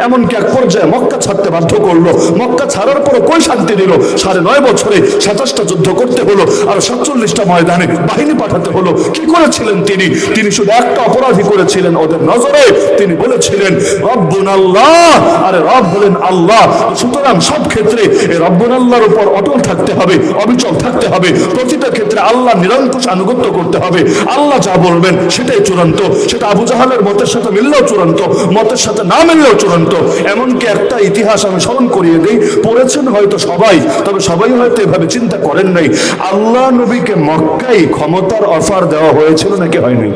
এমনকি এক পর্যায়ে মক্কা ছাড়তে বাধ্য করলো। মক্কা ছাড়ার পর কই শান্তি দিল? 9.5 বছরে 27টা যুদ্ধ করতে হলো, আর 47টা ময়দানে বাহিনী পাঠাতে হলো। কি করেছিলেন তিনি? তিনি শুধু একটা অপরাধী করেছিলেন ওদের নজরে। তিনি বলেছিলেন রব্বুন আল্লাহ, আরে রব বলেন আল্লাহ। সুতরাং সব ক্ষেত্রে এই রব্বুন আল্লাহর উপর অটল থাকতে হবে, অবিচল থাকতে হবে। প্রতিটা ক্ষেত্রে আল্লাহ নিরঙ্কুশ আনুগত্য করতে হবে। আল্লাহ যা বলবেন সেটাই চূড়ান্ত। সেটা আবু জাহালের মতের সাথে মিললেও চূড়ান্ত, মতের সাথে না মিললেও চূড়ান্ত। এমনকি একটা ইতিহাস আমি স্মরণ করিয়ে দিই, পড়েছেন হয়তো সবাই, তবে সবাই হয়তো এভাবে চিন্তা করেন নাই। আল্লাহ নবীকে মক্কায় ক্ষমতার অফার দেওয়া হয়েছিল নাকি হয়নি?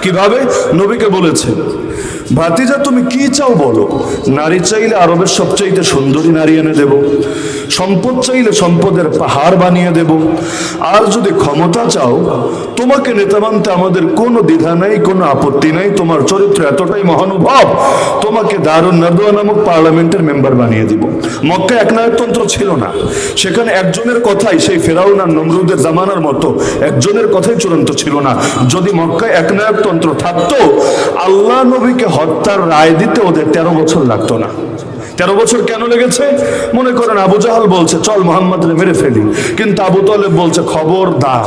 কিভাবে? নবীকে বলেছে, ভাতিজা তুমি কি চাও বলো। নারী চাইলে আরবের সবচাইতে সুন্দরী নারী এনে দেব, সম্পদ চাইলে সম্পদের পাহাড় বানিয়ে দেব, আর যদি ক্ষমতা চাও তোমাকে নেতা মানতে আমাদের কোনো দ্বিধা নাই, কোনো আপত্তি নাই। তোমার চরিত্র এতটাই মহানুভব, তোমাকে দারুন নাদওয়া নামক পার্লামেন্টের মেম্বার বানিয়ে দিব। মক্কায় একনায়কতন্ত্র ছিল না, সেখানে একজনের কথাই, সেই ফেরাউন আর নমরুদের জামানার মতো একজনের কথাই চূড়ান্ত ছিল না। যদি মক্কায় একনায়কতন্ত্র থাকতো, আল্লাহ নবীকে হত্যার রায় দিতে ওদের 13 বছর লাগতো না। 13 বছর কেন লেগেছে? মনে করেন আবু জাহাল বলছে চল মোহাম্মদকে মেরে ফেলি, কিন্তু আবু তালেব বলছে খবরদার,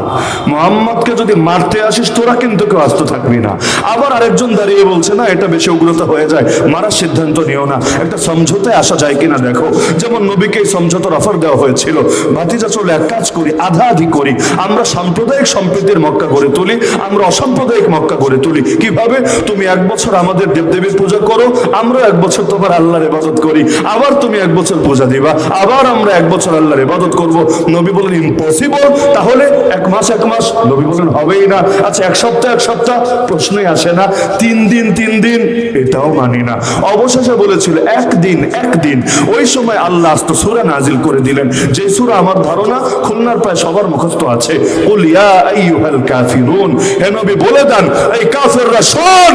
মোহাম্মদকে যদি মারতে আসিস তোরা কিন্তু কেউ আস্ত থাকবি না। আবার আরেকজন দাঁড়িয়ে বলছে না, এটা বেশি উগ্রতা হয়ে যায়, মারার সিদ্ধান্ত নিও না, একটা সমঝোতায় আসা যায় কিনা দেখো। যেমন নবীকে এই সমঝোতার অফার দেওয়া হয়েছিল, ভাতিজা চলে এক কাজ করি, আধা আধি করি, আমরা সাম্প্রদায়িক সম্প্রীতির মক্কা গড়ে তুলি, আমরা অসাম্প্রদায়িক মক্কা গড়ে তুলি। কিভাবে? তুমি 1 বছর আমাদের দেবদেবীর পূজা করো, আমরা 1 বছর তোমার আল্লাহর ইবাদত করি, আবার তুমি 1 বছর পূজা দিবা, আবার আমরা 1 বছর আল্লাহর ইবাদত করব। নবী বলেন ইম্পসিবল, তাহলে 1 মাস 1 মাস। নবী বলেন হবেই না। আচ্ছা 1 সপ্তাহ 1 সপ্তাহ, প্রশ্নই আসে না। 3 দিন 3 দিন, এটাও মানি না। অবশেষে বলেছিল 1 দিন 1 দিন। ওই সময় আল্লাহ আস্ত সূরা নাজিল করে দিলেন, যে সূরা আমার ধারণা খুলনার প্রায় সবার মুখস্থ আছে। কুল ইয়া আইয়ুহাল কাফিরুন, হে নবী বলে দেন এই কাফেররা শোন,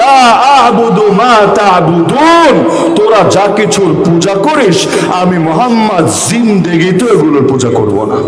লা আ'বুদু মা তা'বুদুন, তোরা যা কিছুর পূজা করিস আমি মুহাম্মদ জিন্দেগিতে এগুলোর পূজা করব না।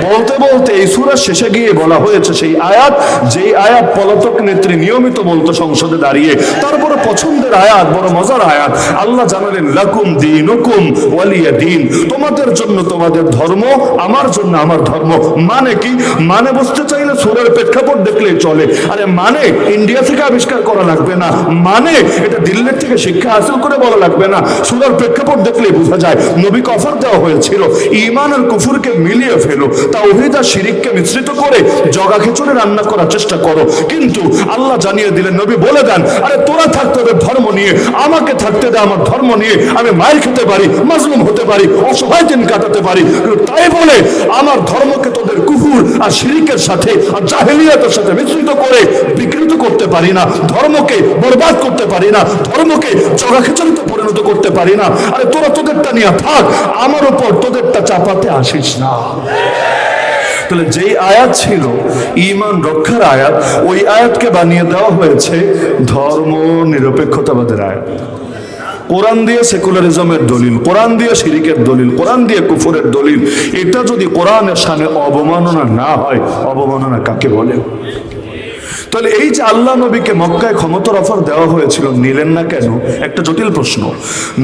বলতে বলতে এই সূরা শেষে গিয়ে বলা হয়েছে সেই আয়াত, যেই আয়াত পলাতক নেত্রী নিয়মিত বলতো সংসদে দাঁড়িয়ে। তারপরে পছন্দের আয়াত, বড় মজার আয়াত, আল্লাহ জানালেন লাকুম দীনুকুম ওয়ালিয়া দীন, তোমাদের জন্য তোমাদের ধর্ম, আমার জন্য আমার ধর্ম। মানে কি? মানে বুঝতে চাইলে সূরার প্রেক্ষাপট দেখলেই চলে। আরে মানে ইন্ডিয়া থেকে আবিষ্কার করা লাগবে না, মানে এটা দিল্লির থেকে শিক্ষা হাসিল করে বলা লাগবে না, সূরার প্রেক্ষাপট দেখলেই বোঝা যায়। নবীকে অফার দেওয়া হয়েছিল ঈমান আর কুফরকে মিলিয়ে ফেলো, তাওহীদ আর শিরককে মিশ্রিত করে জগা খিচুড়ি রান্না করার চেষ্টা করো। কিন্তু আল্লাহ জানিয়ে দিলেন, নবী বলে দেন আরে তোরা থাকতে হবে ধর্ম নিয়ে, আমাকে থাকতে দে আমার ধর্ম নিয়ে। আমি মায়ের খেতে পারি, মাজলুম হতে পারি, অসহায় দিন কাটাতে পারি, তাই বলে আমার ধর্মকে তোদের কুফর আর শিরকের সাথে আর জাহেলিয়াতের সাথে মিশ্রিত করে বিকৃত করতে পারি না, ধর্মকে বরবাদ করতে পারি না, ধর্মকে জগা খিচুড়িতে পরিণত করতে পারি না। আরে তোরা তোদেরটা নিয়ে থাক, আমার উপর তোদেরটা চাপাতে আসিস না। তাহলে যেই আয়াত ছিল ঈমান রক্ষার আয়াত, ওই আয়াতকে বানিয়ে দেওয়া হয়েছে ধর্ম নিরপেক্ষতাবাদের আয়াত। কোরআন দিয়ে সেকুলারিজমের দলিল, কোরআন দিয়ে শিরিকের দলিল, কোরআন দিয়ে কুফরের দলিল। এটা যদি কোরআনের সামনে অবমাননা না হয়, অবমাননা কাকে বলে? তাহলে এই যে আল্লাহ নবীকে মক্কায় ক্ষমতার অফার দেওয়া হয়েছিল, নিলেন না কেন? একটা জটিল প্রশ্ন।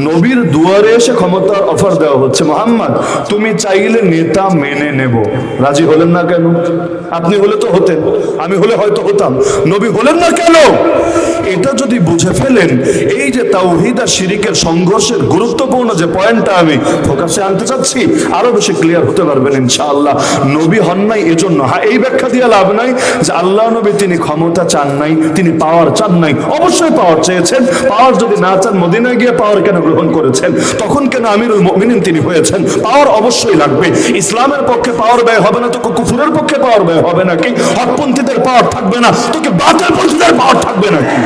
নবীর দুয়ারে এসে ক্ষমতার অফার দেওয়া হচ্ছে, মুহাম্মদ তুমি চাইলে নেতা মেনে নেব, রাজি হলেন না কেন? আপনি হলে তো হতেন, আমি হলে হয়তো হতাম, নবী হলেন না কেন? এটা যদি বুঝে ফেলেন, এই যে তাওহীদ আর শিরকের সংঘর্ষের গুরুত্বপূর্ণ যে পয়েন্টটা আমি ফোকাসে আনতে চাচ্ছি, আরো বেশি ক্লিয়ার হতে পারবেন ইনশাআল্লাহ। নবী হন নাই এজন্য, হ্যাঁ এই ব্যাখ্যা দিয়ে লাভ নাই যে আল্লাহ নবী তিনি ক্ষমতা চান নাই, তিনি পাওয়ার চান নাই। অবশ্যই পাওয়ার চেয়েছেন। পাওয়ার যদি না চান মদিনায় গিয়ে পাওয়ার কেন গ্রহণ করেছেন? তখন কেন আমিরুল মুমিনিন তিনি হয়েছেন? পাওয়ার অবশ্যই লাগবে। ইসলামের পক্ষে পাওয়ার ব্যয় হবে না তো কুফরের পক্ষে পাওয়ার ব্যয় হবে নাকি? হকপন্থীদের পাওয়ার থাকবে না তো কি বাতিলপন্থীদের পাওয়ার থাকবে নাকি?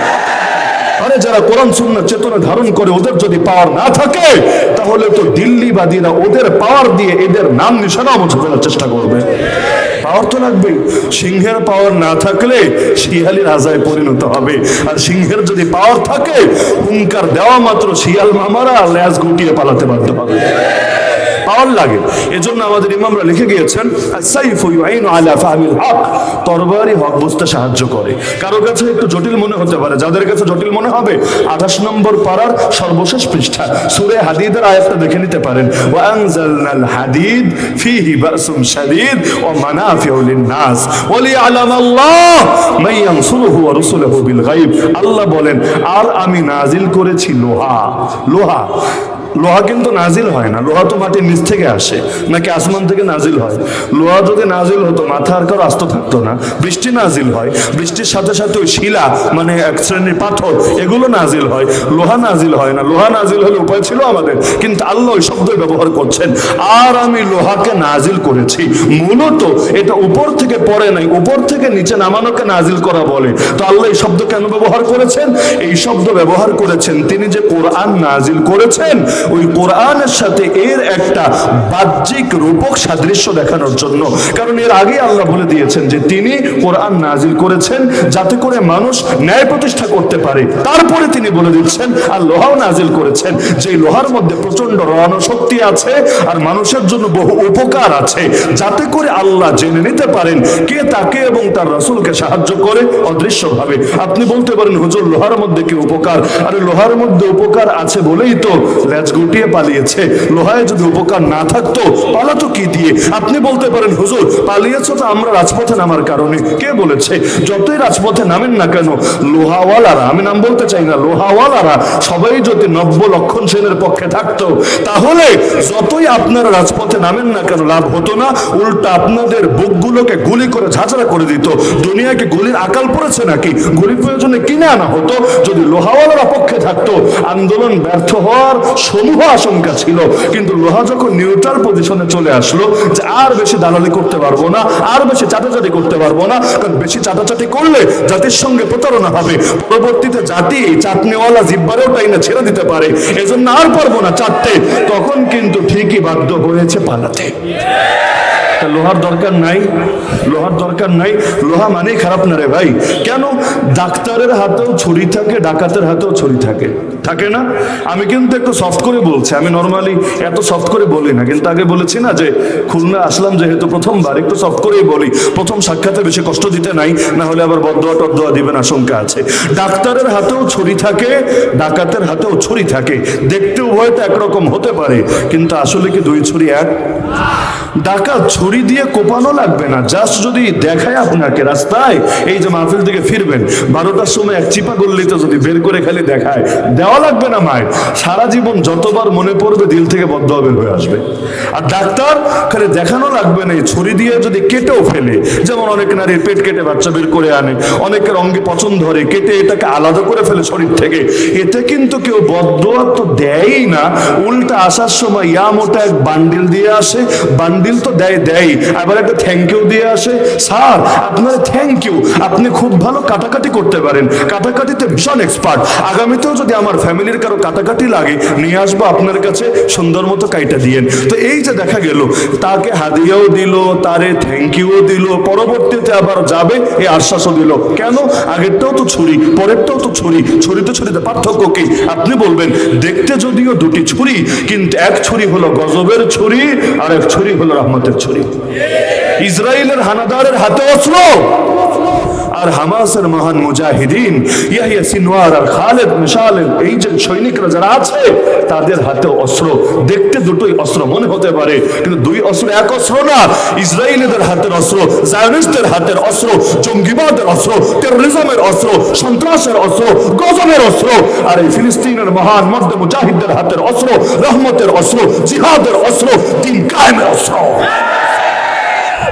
আরে যারা কোরআন সুন্নাহ চেতনা ধারণ করে ওদের যদি পাওয়ার না থাকে, তাহলে তো দিল্লিবাদীরা ওদের পাওয়ার দিয়ে এদের নাম নিশানা মুছে ফেলার চেষ্টা করবে। পাওয়ার তো লাগবেই। সিংহের পাওয়ার না থাকলে শিয়ালি রাজায় পরিণত হবে, আর সিংহের যদি পাওয়ার থাকে হুঙ্কার দেওয়া মাত্র শিয়াল মামারা ল্যাজ গুটিয়ে পালাতে বাধ্য হবে। পাওয়ার লাগে। এজন্য আমাদের ইমামরা লিখে গিয়েছেন আস-সাইফু ইউইনু আলা ফাহমিল হক, তরবারি হক বুঝতে সাহায্য করে। কারো কাছে একটু জটিল মনে হতে পারে, যাদের কাছে জটিল মনে হবে 28 নম্বর পারার সর্বশেষ পৃষ্ঠা সূরা হাদীদের আয়াতটা দেখে নিতে পারেন। ওয়া আনজালনাল হাদীদ ফীহি বাসুন শাদীদ ওয়া মানাফিউ লিন-নাস ওয়া লিয়ালামাল্লাহ মান ইয়ানসুরুহু ওয়া রাসূলুহু বিল গায়ব। আল্লাহ বলেন, আর আমি নাজিল করেছি লোহা। লোহা লোহা কিন্তু নাজিল হয় না, লোহা তো মাটির নিচ থেকে আসে, নাকি আসমান থেকে নাজিল হয়? লোহা যদি নাজিল হতো মাথা আর কারো আস্ত থাকতো না। বৃষ্টি নাজিল হয়, বৃষ্টির সাথে সাথে ওই শিলা মানে এক শ্রেণীর পাথর এগুলো নাজিল হয়, লোহা নাজিল হয় না। লোহা নাজিল হলে উপায় ছিল আমাদের, কিন্তু আল্লাহ ওই শব্দ ব্যবহার করছেন, আর আমি লোহাকে নাজিল করেছি। মূলত এটা উপর থেকে পড়ে নাই, উপর থেকে নিচে নামানোকে নাজিল করা বলে। তো আল্লাহ এই শব্দ কেন ব্যবহার করেছেন? এই শব্দ ব্যবহার করেছেন তিনি যে কোরআন নাজিল করেছেন, ওই কোরআনের সাথে এর একটা বাহ্যিক রূপক সাদৃশ্য দেখানোর জন্য। কারণ এর আগে আল্লাহ বলে দিয়েছেন যে তিনি কোরআন নাজিল করেছেন যাতে করে মানুষ ন্যায় প্রতিষ্ঠা করতে পারে। তারপরে তিনি বলে দিচ্ছেন আর লোহাও নাজিল করেছেন, যে লোহার মধ্যে প্রচন্ড রণ শক্তি আছে আর মানুষের জন্য বহু উপকার আছে, যাতে করে আল্লাহ জেনে নিতে পারেন কে তাকে এবং তার রাসূলকে সাহায্য করে অদৃশ্যভাবে। আপনি বলতে পারেন হুজুর লোহার মধ্যে কি উপকার? আরে লোহার মধ্যে উপকার আছে বলেই তো লেজ গুটিয়ে পালিয়েছে। লোহায় যদি উপকার না থাকতো পালাতো কি দিয়ে? আপনি বলতে পারেন হুজুর পালিয়েছো তো আমরা রাজপথে নামার কারণে। কে বলেছে? যতই রাজপথে নামেন না কেন লোহাওয়ালারা, আমি নাম বলতে চাই না, লোহাওয়ালারা সবাই যদি নব্য লক্ষণ সেনের পক্ষে থাকতো তাহলে যতই আপনারা রাজপথে নামেন না কেন লাভ হতো না, উল্টা আপনাদের বুকগুলোকে গুলি করে ঝাঁঝরা করে দিত। দুনিয়াকে গুলির আকাল পড়েছে নাকি? গুলি প্রয়োজনে কিনে আনা হতো। যদি লোহাওয়ালারা পক্ষে থাকতো আন্দোলন ব্যর্থ হওয়ার সমূহ আশঙ্কা ছিল, কিন্তু লোহা যখন নিউট্রাল পজিশনে চলে আসলো যে আর বেশি দালালি করতে পারবো না, আর বেশি চাটাচাটি করতে পারবো না, কারণ বেশি চাটাচাটি করলে জাতির সঙ্গে প্রতারণা হবে, পরবর্তীতে জাতি চাটনিওয়ালা জিব্বারেও টাইনা ছেড়ে দিতে পারে, এজন্য আর পারবো না চাটতে, তখন কিন্তু ঠিকই বাধ্য হয়েছে পালাতে। লোহার দরকার নাই, লোহার দরকার নাই। লোহা মানেই খারাপ না রে ভাই। কেন? ডাক্তারের হাতেও ছুরি থাকে, ডাকাতের হাতেও ছুরি থাকে, থাকে না? আমি কিন্তু একটু সফট করে বলছি, আমি নর্মালি এত সফট করে বলি না, কিন্তু আগে বলেছি না যে খুলনা আসলাম যেহেতু প্রথমবার, একটু সফট করেই বলি। প্রথম সাক্ষাতে বেশি কষ্ট দিতে নাই, না হলে আবার বদদোয়া টদদোয়া দিবেন আশঙ্কা আছে। ডাক্তারের হাতেও ছুরি থাকে, ডাকাতের হাতেও ছুরি থাকে। দেখতে উভয়টা একরকম হতে পারে, কিন্তু আসলে কি দুই ছুরি এক? ডাকাত ছুরি দিয়ে কোপানো লাগবে না, জাস্ট যদি দেখায় আপনাকে রাস্তায় এই যে মাহফিল থেকে ফিরবেন 12টার সময় এক চিপা গল্লিতে যদি বের করে খালি দেখায়, দেওয়া লাগবে না মায়ের, সারা জীবন যতবার মনে পড়বে দিল থেকে বদদোয়া বের হয়ে আসবে। আর ডাক্তার খালি দেখানো লাগবে না, ছুরি দিয়ে যদি কেটেও ফেলে, যেমন অনেক নারীর পেট কেটে বাচ্চা বের করে আনে, অনেকের অঙ্গে পছন্দ ধরে কেটে এটাকে আলাদা করে ফেলে শরীর থেকে, এতে কিন্তু কেউ বদদোয়া তো দেয়ই না, উল্টা আসার সময় ইয়া মোটা এক বান্ডিল দিয়ে আসে, বান্ডিল তো দেয় দেয়, আবার একটা থ্যাংক ইউ দিয়ে আসে, স্যার আপনার থ্যাংক ইউ, আপনি খুব ভালো কাটাকাটি করতে পারেন, কাটাকাটিতে ভীষণ এক্সপার্ট, আগামীতেও যদি আমার ফ্যামিলির কারো কাটাকাটি লাগে নিয়ে আসবো আপনার কাছে, সুন্দর মতো কাইটা দিয়েন। তো এই যে দেখা গেল তাকে হাদিয়াও দিল, তারে থ্যাংক ইউও দিল, পরবর্তীতে আবার যাবে এই আশ্বাসও দিল। কেন? আগেরটাও তো ছুরি, পরেরটাও তো ছুরি, ছুরিতে ছুরিতে পার্থক্য কি? আপনি বলবেন দেখতে যদিও দুটি ছুরি, কিন্তু এক ছুরি হলো গজবের ছুরি আর এক ছুরি হলো রহমতের ছুরি। ইসরায়েলের হানাদারের হাতে অস্ত্র, আর হামাসের মহান মুজাহিদিন ইয়াহিয়া সিনওয়ার আর খালেদ মিশালের এই যে সৈনিকরা যারা আছে তাদের হাতে অস্ত্র। দেখতে দুটোই অস্ত্র মনে হতে পারে, কিন্তু দুই অস্ত্র এক অস্ত্র না। ইসরায়েলিদের হাতের অস্ত্র, জায়নিস্টদের হাতের অস্ত্র, জঙ্গিবাদের অস্ত্র, টেরোরিজমের অস্ত্র, সন্ত্রাসের অস্ত্র, গজবের অস্ত্র। আর এই ফিলিস্তিনের মহান মর্দে মুজাহিদদের হাতের অস্ত্র রহমতের অস্ত্র, জিহাদের অস্ত্র, দিন কায়েমের অস্ত্র।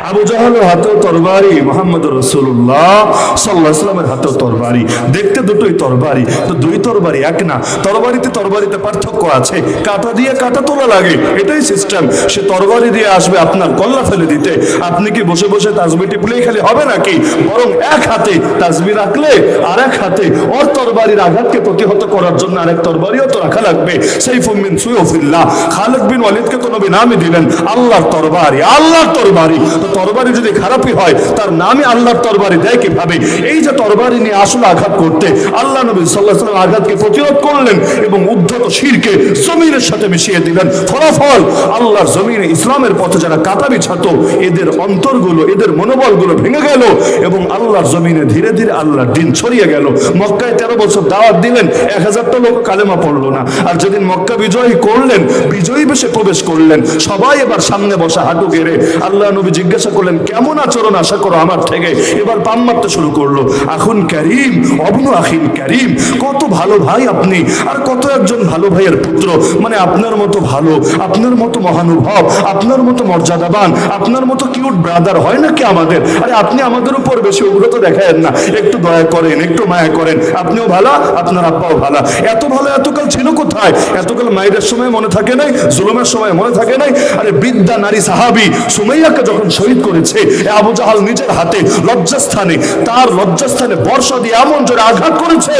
আবু জাহেলের হাতেও তরবারি, মুহাম্মদ রাসূলুল্লাহ সাল্লাল্লাহু আলাইহি ওয়াসাল্লামের হাতেও তরবারি। দেখতে দুটোই তরবারি, তো দুই তরবারি এক না। তরবারিতে পার্থক্য আছে, কাঁটা দিয়ে কাঁটা তোলা লাগে, এটাই সিস্টেম। সে তরবারি দিয়ে আসবে আপনার কল্লা ফেলে দিতে, আপনি কি বসে বসে তাসবিহ টিপলেই খালি হবে নাকি? বরং এক হাতে তাসবিহ রাখলে আর এক হাতে ওর তরবারির আঘাতকে প্রতিহত করার জন্য আরেক তরবারিও তো রাখা লাগবে। সাইফুম মিন সুয়ুফিল্লাহ, খালিদ বিন ওয়ালিদকে তো নবী নামই দিলেন আল্লাহর তরবারি, আল্লাহর তরবারি। তো তরবারি যদি খারাপই হয় তার নামে আল্লাহর তরবারি দেয় কিভাবে? এই যে তরবারি নিয়ে আসলে আঘাত করতে আল্লাহ নবী সাল্লাল্লাহু আলাইহি ওয়াসাল্লাম আঘাতকে প্রতিরোধ করলেন এবং উদ্ধত শিরকে জমিনের সাথে মিশিয়ে দিলেন। ফলাফল আল্লাহর জমিনে ইসলামের পথে যারা কাটা বিছাতো এদের অন্তরগুলো, এদের মনোবলগুলো ভেঙে গেল এবং আল্লাহর জমিনে ধীরে ধীরে আল্লাহর দ্বীন ছড়িয়ে গেল। মক্কায় 13 বছর দাওয়াত দিলেন, 1000টা লোক কালেমা পড়লো না। আর যেদিন মক্কা বিজয় করলেন, বিজয়ী বেশে প্রবেশ করলেন, সবাই এবার সামনে বসা হাঁটু গেড়ে আল্লাহ নবী জিজ্ঞাসা করলেন, কেমন আচরণ আশা করো আমার থেকে? এবার পাম মারতে শুরু করলো। আখুন কারীম, অবনু আখিন কারীম, কত ভালো ভাই আপনি, আর কত একজন ভালো ভাইয়ের পুত্র, মানে আপনার মতো ভালো, আপনার মতো মহানুভব, আপনার মতো মর্যাদাবান, আপনার মতো কিউট ব্রাদার হয় নাকি আমাদের? আরে আপনি আমাদের উপর বেশি উগ্রতা দেখায়েন না, একটু দয়া করেন, একটু মায়া করেন। আপনিও ভালো, আপনার আব্বাও ভালো। এত ভালো এতকাল ছিল কোথায়? এতকাল মায়ের সময় মনে থাকে নাই, জুলুমের সময় মনে থাকে নাই? আরে বৃদ্ধা নারী সাহাবী সুমাইয়াকে যখন শহীদ করেছে আবু জাহাল নিজের হাতে লজ্জাস্থানে, তার লজ্জাস্থানে বর্ষা দিয়ে এমন জোরে আঘাত করেছে,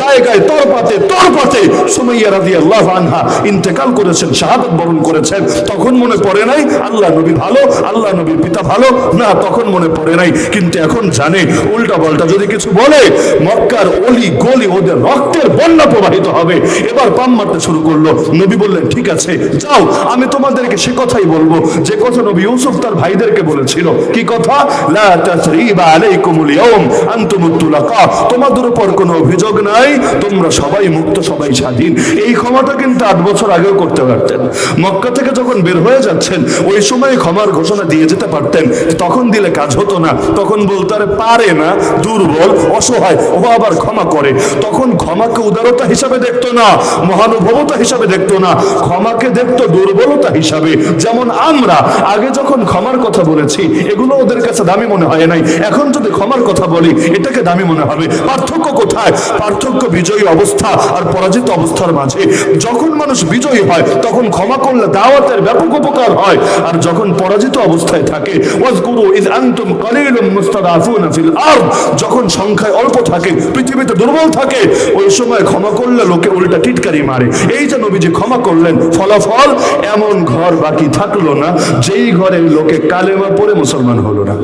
জায়গায় তরপাতে তরপাতে সুমাইয়া রাদিয়াল্লাহু আনহা ইন্তেকাল করেছেন, শাহাদাত বরণ করেছেন। তখন মনে পড়ে নাই আল্লাহ নবী ভালো, আল্লাহ নবীর পিতা ভালো না, তখন মনে পড়ে নাই। কিন্তু এখন জানে উল্টা পাল্টা যদি কিছু বলে মক্কার অলি গলি ওদের রক্তের বন্যা প্রবাহিত হবে। এবার পাম মারতে শুরু করলো। নবী বললেন, ঠিক আছে যাও, আমি তোমাদেরকে সে কথাই বলবো যে কথা নবী ইউসুফ তার ভাইদেরকে বলেছিল। কি কথা? লা তাসরিবা আলাইকুমুল ইয়াউম আনতুমুত তুলাকা, তোমাদের উপর কোনো অভিযোগ নাই, তোমরা সবাই মুক্ত, সবাই স্বাধীন। এই ক্ষমাটা কিন্তু 8 বছর আগেও করতে পারতেন। মক্কা থেকে যখন বের হয়ে যাচ্ছেন ওই সময় ক্ষমার ঘোষণা দিয়ে যেতে পারতেন। তখন দিলে কাজ হতো না, তখন বলতে পারে না, দুর্বল, অসহায়, ও আবার ক্ষমা করে। তখন ক্ষমাকে উদারতা হিসাবে দেখতো না, মহানুভবতা হিসাবে দেখতো না, ক্ষমাকে দেখতো দুর্বলতা হিসাবে। যেমন আমরা আগে যখন ক্ষমার কথা বলেছি এগুলো ওদের কাছে দামি মনে হয় নাই, এখন যদি ক্ষমার কথা বলি এটাকে দামি মনে হবে। পার্থক্য কোথায়? পার্থক্য বিজয়ী অবস্থা আর পরাজিত অবস্থার মাঝে। যখন মানুষ বিজয়ী হয় তখন ক্ষমা করলে দাওয়াতের ব্যাপক উপকার হয়, আর যখন পরাজিত অবস্থায় থাকে, ওয়াজকুরু ইয আনতুম কালিলুম মুস্তাদাফুনা ফিল আরদ, যখন সংখ্যায় অল্প থাকে, পৃথিবীতে দুর্বল থাকে, ওই সময় ক্ষমা করলে লোকে উল্টা টিটকারি মারে। এই যে নবীজি ক্ষমা করলেন, ফলাফল এমন ঘর বাকি থাকলো না যেই ঘরে লোকে কালেমা পড়ে মুসলমান হলো না।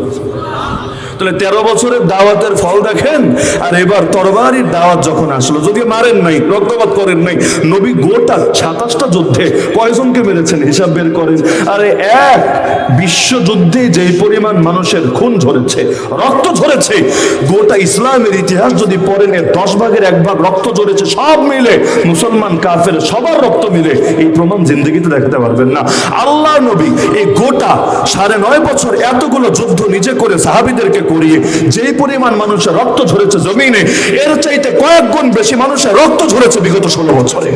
তাহলে 13 বছরের দাওয়াতের ফল দেখেন। আর এবার তরবারির দাওয়াত যখন আসলো, যদিও মারেন নাই, রক্তপাত করেন নাই, নবী গোটা 27টা যুদ্ধে কয়জনকে মেরেছেন হিসাব বের করেন। আরে এক বিশ্বযুদ্ধে যেই পরিমাণ মানুষের খুন ঝরেছে, রক্ত ঝরেছে, গোটা ইসলামের ইতিহাস যদি পড়েন এর 10 ভাগের 1 ভাগ রক্ত ঝরেছে, সব মিলে মুসলমান কাফের সবার রক্ত মিলে এই প্রমাণ জিন্দগিতে দেখাতে পারবেন না। আল্লাহ নবী এই গোটা 9.5 বছর এতগুলো যুদ্ধ নিজে করে সাহাবীদেরকে করিয়ে যেই পরিমাণ মানুষের রক্ত ঝরেছে জমিনে, এর চাইতে কয়েক গুণ বেশি মানুষের রক্ত ঝরেছে বিগত 16 বছরে।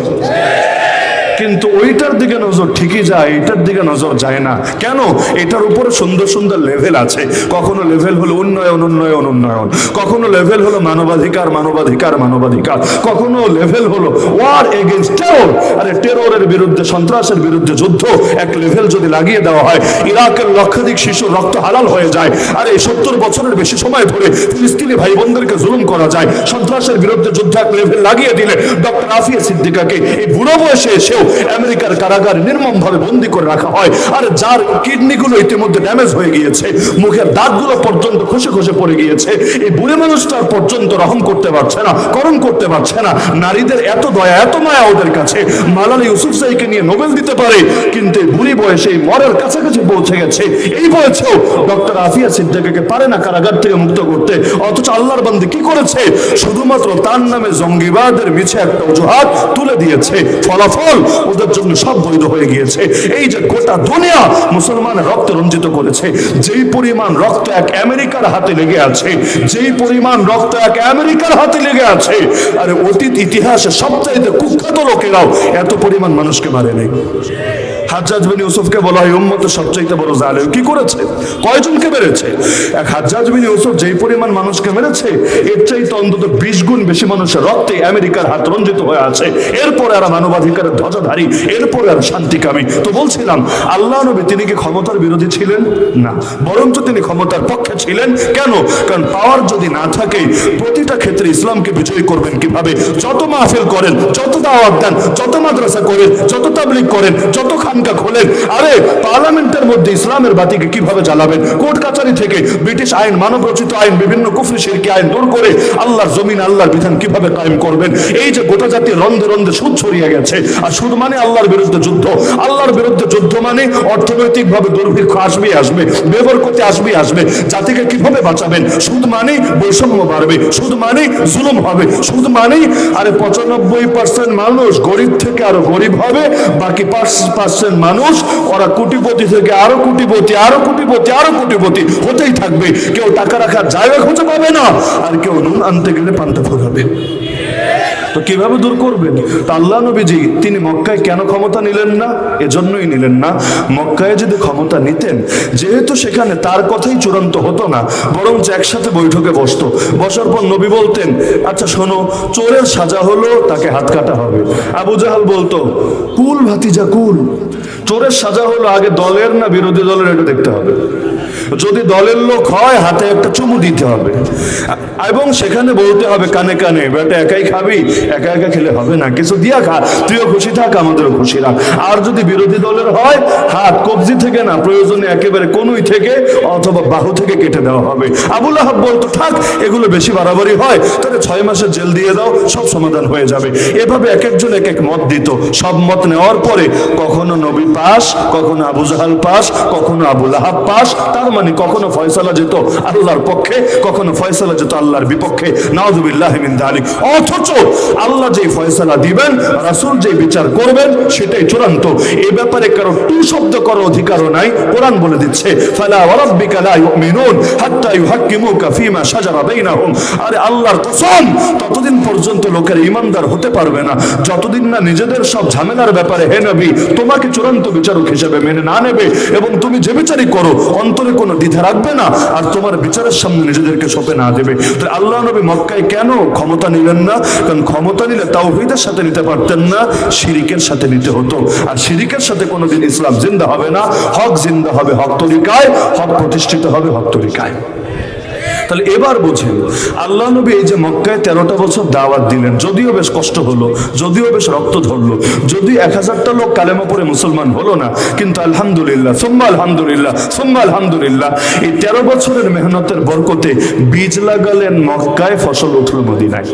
কিন্তু ওইটার দিকে নজর ঠিকই যায়, এটার দিকে নজর যায় না। কেন? এটার উপরে সুন্দর সুন্দর লেভেল আছে। কখনো লেভেল হলো উন্নয়ন উন্নয়ন উন্নয়ন, কখনো লেভেল হলো মানবাধিকার মানবাধিকার মানবাধিকার, কখনো লেভেল হলো ওয়ার এগেইনস্ট টেরর। আরে টেররের বিরুদ্ধে, সন্ত্রাসের বিরুদ্ধে যুদ্ধ এক লেভেল যদি লাগিয়ে দেওয়া হয়, ইরাকের লক্ষাধিক শিশুর রক্ত হালাল হয়ে যায়। আর এই 70 বছরের বেশি সময় ধরে ফিলিস্তিনি ভাই বোনদেরকে জুলুম করা যায়। সন্ত্রাসের বিরুদ্ধে যুদ্ধ এক লেভেল লাগিয়ে দিলে ডক্টর আফিয়া সিদ্দিকাকে এই বুড়ো বয়সে এসেও আমেরিকার কারাগারে নির্মমভাবে বন্দী করে রাখা হয়। আর যার কিডনিগুলো ইতিমধ্যে ড্যামেজ হয়ে গিয়েছে, মুখের দাঁতগুলো পর্যন্ত খসে খসে পড়ে গিয়েছে, এই বুড়ো মানুষটার পর্যন্ত রহম করতে পারছে না, করণ করতে পারছে না। নারীদের এত দয়া এত মায়া ওদের কাছে, মালালা ইউসুফজাইকে নিয়ে নোবেল দিতে পারে, কিন্তু এই বুড়ি বয়সে মরার কাছাকাছি পৌঁছে গেছে, এই বয়সেও ডক্টর আফিয়া সিদ্দিকাকে পারে না কারাগার থেকে মুক্ত করতে। অথচ আল্লাহর বান্দী কি করেছে? শুধুমাত্র তার নামে জঙ্গিবাদের মিছে একটা অজুহাত তুলে দিয়েছে। ফলাফল ওদের জন্য সব বৈধ হয়ে গিয়েছে। এই যে গোটা দুনিয়া মুসলমানের রক্ত রঞ্জিত করেছে, যেই পরিমাণ রক্ত এক আমেরিকার হাতে লেগে আছে, যেই পরিমাণ রক্ত এক আমেরিকার হাতে লেগে আছে, আরে অতীত ইতিহাসে সবচাইতে কুখ্যাত লোকেরাও এত পরিমাণ মানুষকে মারে নাই। হাজ্জাজ বিন ইউসুফকে বলা হয় উম্মতের সবচাইতে বড় জালেম। কি করেছে? কয়জনকে মেরেছে? এক হাজ্জাজ বিন ইউসুফ যেই পরিমাণ মানুষকে মেরেছে, এর চাইতে অন্তত 20 গুণ বেশি মানুষের রক্তে আমেরিকার হাত রঞ্জিত হয়ে আছে। এরপরে আর মানবাধিকারের ধ্বজা ক্ষমতাধারী, এরপরে আর শান্তিকামী। তো বলছিলাম আল্লাহ নবী তিনি কি ক্ষমতার বিরোধী ছিলেন? না, বরঞ্চ তিনি ক্ষমতার পক্ষে ছিলেন। কেন? কারণ পাওয়ার যদি না থাকে প্রতিটা ক্ষেত্রে ইসলামকে বিজয়ী করবেন কিভাবে? যত মাহফিল করেন, যত দাওয়াত দেন, যত মাদ্রাসা করেন, যত তাবলীগ করেন, যত খানকা খোলেন, আরে পার্লামেন্টের মধ্যে ইসলামের বাতিকে কিভাবে জ্বালাবেন? কোর্ট কাচারি থেকে ব্রিটিশ আইন, মানব রচিত আইন, বিভিন্ন কুফরি শিরকি আইন দূর করে আল্লাহর জমিন, আল্লাহর বিধান কিভাবে কায়েম করবেন? এই যে গোটা জাতি রন্ধে রন্ধে সুদ ছড়িয়ে গেছে, আর সুদ মানে আল্লাহর বিরুদ্ধে যুদ্ধ। আল্লাহর বিরুদ্ধে যুদ্ধ মানে অর্থনৈতিক ভাবে দুর্ভিক্ষ আসবে, বেবরকতি আসবে। জাতিকে কিভাবে বাঁচাবেন? সুদ মানে বৈষম্য বাড়বে, সুদ মানে জুলুম হবে, সুদ মানে আরে 95% মানুষ গরিব থেকে আরো গরিব হবে, বাকি 5% মানুষ ওরা কোটিপতি থেকে আরো কোটিপতি, আরো কোটিপতি, আরো কোটিপতি হতেই থাকবে। কেউ টাকা রাখার জায়গা খুঁজে পাবে না, আর কেউ নুন আনতে গেলে পান্তা ফুরাবে। তো কিভাবে দূর করবেন? তা আল্লাহ নবীজি তিনি মক্কায় কেন ক্ষমতা নিলেন না? এজন্যই নিলেন না, মক্কায় যদি ক্ষমতা নিতেন, যেহেতু সেখানে তার কথাই চূড়ান্ত হতো না, বরঞ্চ একসাথে বৈঠকে বসতো। বসার পর নবী বলতেন, আচ্ছা শোনো, চোরের সাজা হলো তাকে হাত কাটা হবে। আবু জাহাল বলতো, কুল ভাতিজা কুল, চোরের সাজা হলো আগে দলের না বিরোধী দলের এটা দেখতে হবে। যদি দলের লোক হয় হাতে একটা চুমু দিতে হবে, এবং সেখানে বলতে হবে কানে কানে, বেটা একাই খাবি, একা একা খেলে হবে না, কিছু দিয়া খা, তুইও খুশি থাক আমাদেরও খুশি রাখ। আর যদি বিরোধী দলের হয়, হাত কবজি থেকে না, প্রয়োজনে একেবারে কনুই থেকে অথবা বাহু থেকে কেটে দেওয়া হবে। আবুল আহাব বলতো, থাক এগুলো বেশি বাড়াবাড়ি হয়, তাহলে 6 মাসের জেল দিয়ে দাও, সব সমাধান হয়ে যাবে। এভাবে এক একজন এক এক মত দিত। সব মত নেওয়ার পরে কখনো নবী পাস, কখনো আবু জাহাল পাস, কখনো আবুল আহাব পাস। তার মানে কখনো ফয়সালা যেত আল্লাহর পক্ষে, কখনো ফয়সালা যেত আল্লাহর বিপক্ষে। নাউযুবিল্লাহি মিন যালিক। অথচ আল্লাহ যেই ফয়সালা দিবেন, রাসূল যেই বিচার করবেন, সেটাই চূড়ান্ত। এই ব্যাপারে কারো টু শব্দ করার অধিকারও নাই। কোরআন বলে দিচ্ছে, ফালা ওয়া রাব্বিকা লা ইউমিনুন হাত্তা ইউহাক্কিমুকা ফীমা শাজারা বাইনাহুম। আরে আল্লাহর কসম, ততদিন পর্যন্ত লোকের ঈমানদার হতে পারবে না যতদিন না নিজেদের সব ঝামেলার ব্যাপারে হে নবী তোমাকে চূড়ান্ত বিচারক হিসেবে মেনে না নেবে, এবং তুমি যে বিচারই করো অন্তরে কোনো দ্বিধা রাখবে না, আর তোমার বিচারের সামনে নিজেদেরকে সঁপে না দেবে। তো আল্লাহ নবী মক্কায় কেন ক্ষমতা নিলেন না? কারণ ক্ষমতা নিলে তাওহীদের সাথে নিতে পারতেন না, শিরিকের সাথে নিতে হতো। আর শিরিকের সাথে কোনোদিন ইসলাম জিন্দা হবে না। হক জিন্দা হবে হক তরিকায়, হক প্রতিষ্ঠিত হবে হক তরিকায়। তাহলে এবার বুঝেন, আল্লাহ নবী এই যে মক্কায় 13টা বছর দাওয়াত দিলেন, যদিও বেশ কষ্ট হলো, যদিও বেশ রক্ত ঝরলো, যদিও 1000টা লোক কালেমা পড়ে মুসলমান হলো না, কিন্তু আলহামদুলিল্লাহ সুম্মা আলহামদুলিল্লাহ সুম্মা আলহামদুলিল্লাহ, এই 13 বছরের মেহনতের বরকতে বীজ লাগালেন মক্কায়, ফসল উঠল মদিনায়।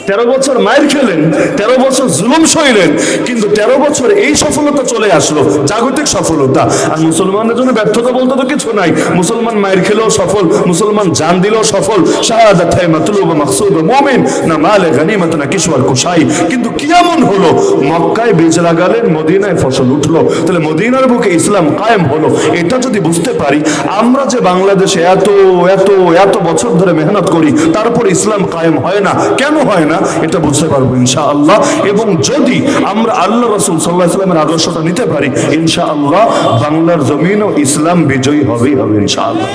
13 বছর মায়ের খেলেন, 13 বছর জুলুম সইলেন, কিন্তু 13 বছর এই সফলতা চলে আসলো, জাগতিক সফলতা। আর মুসলমানের জন্য ব্যর্থতা বলতে তো কিছু নাই। মুসলমান মায়ের খেলেও সফল, মুসলমান জান দিলেও সফল। শাহাদাতাই মাতলুব মাকসুদ মুমিন, না মালে গনিমত না কিশওয়ার কুশাই। কিন্তু কি এমন হলো, মক্কায় বীজ লাগালেন, মদিনায় ফসল উঠলো। তাহলে মদিনার বুকে ইসলাম কায়েম হলো। এটা যদি বুঝতে পারি, আমরা যে বাংলাদেশে এত এত এত বছর ধরে মেহনত করি, তারপর ইসলাম কায়েম হয় না, কেন হয় না, এটা বুঝতে পারবো ইনশাআল্লাহ। এবং যদি আমরা আল্লাহ রাসূল সাল্লাল্লাহু আলাইহি ওয়াসাল্লামের আদর্শটা নিতে পারি, ইনশাআল্লাহ বাংলার জমিনও ইসলাম বিজয়ী হবেই হবে ইনশাআল্লাহ।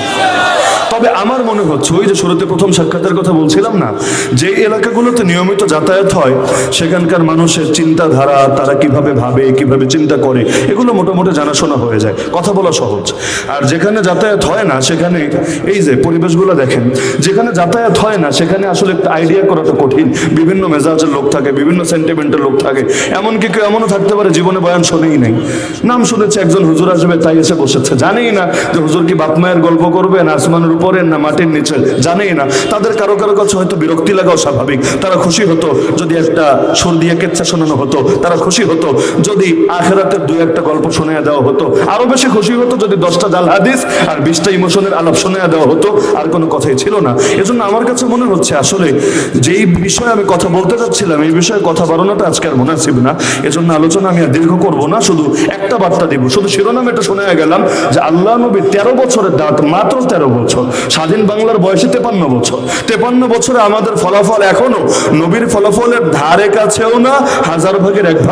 তবে আমার মনে হচ্ছে, ওই যে শুরুতে প্রথম সাক্ষাতের কথা বলছিলাম না, যে এলাকাগুলোতে নিয়মিত যাতায়াত হয়, সেখানকার মানুষের চিন্তাধারা, তারা কিভাবে ভাবে, কিভাবে চিন্তা করে, এগুলো মোটামুটি জানাশোনা হয়ে যায়, কথা বলা সহজ। আর যেখানে যাতায়াত হয় না, সেখানে এই যে পরিবেশগুলো দেখেন, যেখানে যাতায়াত হয় না সেখানে আসলে একটা আইডিয়া করাটা কঠিন। বিভিন্ন মেজাজের লোক থাকে, বিভিন্ন সেন্টিমেন্টের লোক থাকে, এমনকি কেউ এমনও থাকতে পারে জীবনে বয়ান শোনেই নাই, নাম শুনেছে একজন হুজুর আসবে তাই এসে বসেছে, জানেই না যে হুজুর কি বাপ মায়ের গল্প করবে না আসমানের উপরে না মাটির নিচে, জানেই না। তাদের কারো কারো কাছে হয়তো বিরক্তি লাগাও স্বাভাবিক। তারা খুশি হতো যদি একটা সুর দিয়ে কেচ্ছা শোনানো হতো, তারা খুশি হতো যদি আখেরাতের 2-1টা গল্প শোনায় দেওয়া হতো, আরো বেশি খুশি হতো যদি 10টা জাল হাদিস আর 20টা ইমোশনের আলাপ শোনায় দেওয়া হতো। আর কোনো কথাই ছিল না। এজন্য আমার কাছে মনে হচ্ছে আসলে যেই বিষয়ে আমি কথা বলতে চাচ্ছিলাম, এই বিষয়ে কথা বাড়ানোটা আজকে আর মুনাসিব না। এজন্য আলোচনা আমি আর দীর্ঘ করবো না, শুধু একটা বার্তা দিব, শুধু শিরোনাম এটা শোনা গেলাম যে আল্লাহ নবী 13 বছরের দাওয়াত, মাত্র 13 বছর, স্বাধীন বাংলার বয়সে 53 বছর। 53 বছরে আমাদের ফলাফল এখনো নবীর ফলাফলের ধারে কাছেও না, 1000 ভাগের 1 ভাগ